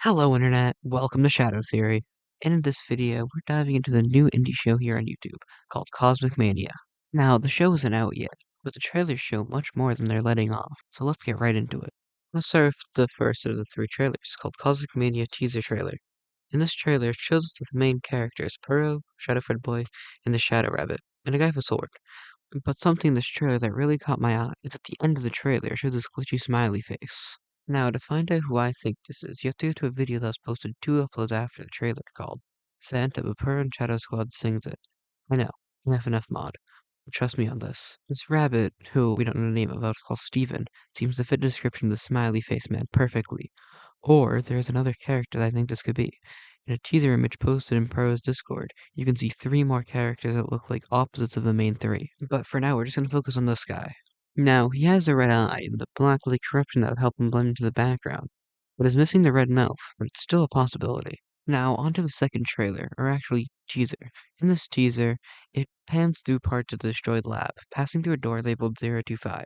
Hello Internet, welcome to Shadow Theory. And in this video, we're diving into the new indie show here on YouTube, called Kozmic Mania. Now, the show isn't out yet, but the trailers show much more than they're letting off, so let's get right into it. Let's start with the first of the three trailers, called Kozmic Mania Teaser Trailer. In this trailer, it shows us the main characters, Puro, Shadowfred Boy, and the Shadow Rabbit, and a guy with a sword. But something in this trailer that really caught my eye is at the end of the trailer, it shows this glitchy smiley face. Now, to find out who I think this is, you have to go to a video that was posted 2 uploads after the trailer called Santa Bapur and Shadow Squad Sings It. I know, an FNF mod. But trust me on this. This rabbit, who we don't know the name of, that's called Steven, seems to fit the description of the smiley face man perfectly. Or there's another character that I think this could be. In a teaser image posted in Pro's Discord, you can see 3 more characters that look like opposites of the main 3. But for now, we're just going to focus on this guy. Now, he has a red eye and the black like corruption that would help him blend into the background, but is missing the red mouth, but it's still a possibility. Now, onto the second trailer, or actually teaser. In this teaser, it pans through parts of the destroyed lab, passing through a door labeled 025.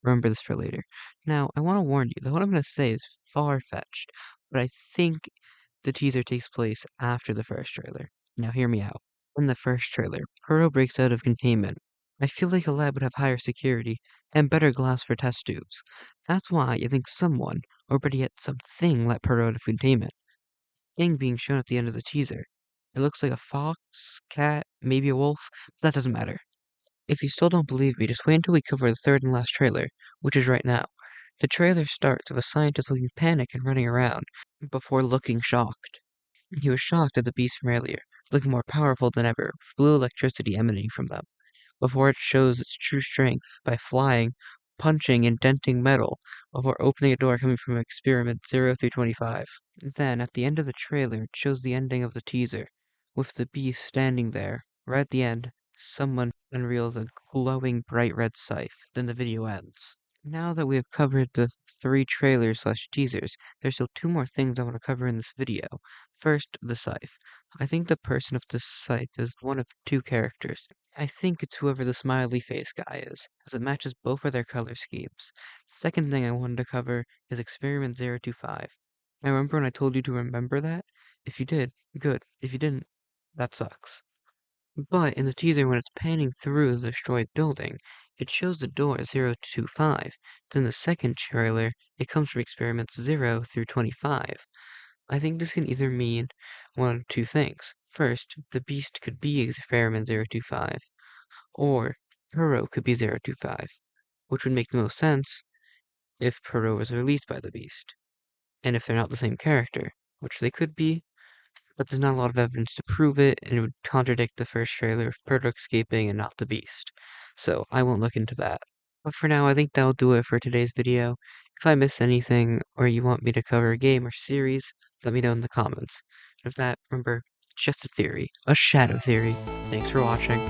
Remember this for later. Now, I want to warn you that what I'm going to say is far-fetched, but I think the teaser takes place after the first trailer. Now, hear me out. In the first trailer, Puro breaks out of containment. I feel like a lab would have higher security and better glass for test tubes. That's why I think someone, or better yet something, let Puro out of containment. Thing being shown at the end of the teaser. It looks like a fox, cat, maybe a wolf, but that doesn't matter. If you still don't believe me, just wait until we cover the third and last trailer, which is right now. The trailer starts with a scientist looking panicked and running around, before looking shocked. He was shocked at the beast from earlier, looking more powerful than ever, with blue electricity emanating from them, before it shows its true strength by flying, punching, and denting metal, before opening a door coming from experiment 0 through 25. Then, at the end of the trailer, it shows the ending of the teaser, with the beast standing there. Right at the end, someone unveils a glowing bright red scythe. Then the video ends. Now that we have covered the 3 trailers/teasers, there's still 2 more things I want to cover in this video. First, the scythe. I think the person of this scythe is one of 2 characters. I think it's whoever the smiley face guy is, as it matches both of their color schemes. Second thing I wanted to cover is Experiment 025. I remember when I told you to remember that? If you did, good. If you didn't, that sucks. But in the teaser, when it's panning through the destroyed building, it shows the door 025. Then the second trailer, it comes from experiments 0 through 25. I think this can either mean one of 2 things. First, the beast could be experiment 025, or Puro could be 025, which would make the most sense if Puro was released by the beast, and if they're not the same character, which they could be, but there's not a lot of evidence to prove it, and it would contradict the first trailer of Puro escaping and not the beast. So I won't look into that. But for now, I think that'll do it for today's video. If I miss anything, or you want me to cover a game or series, let me know in the comments. And with that, remember, it's just a theory, a shadow theory. Thanks for watching.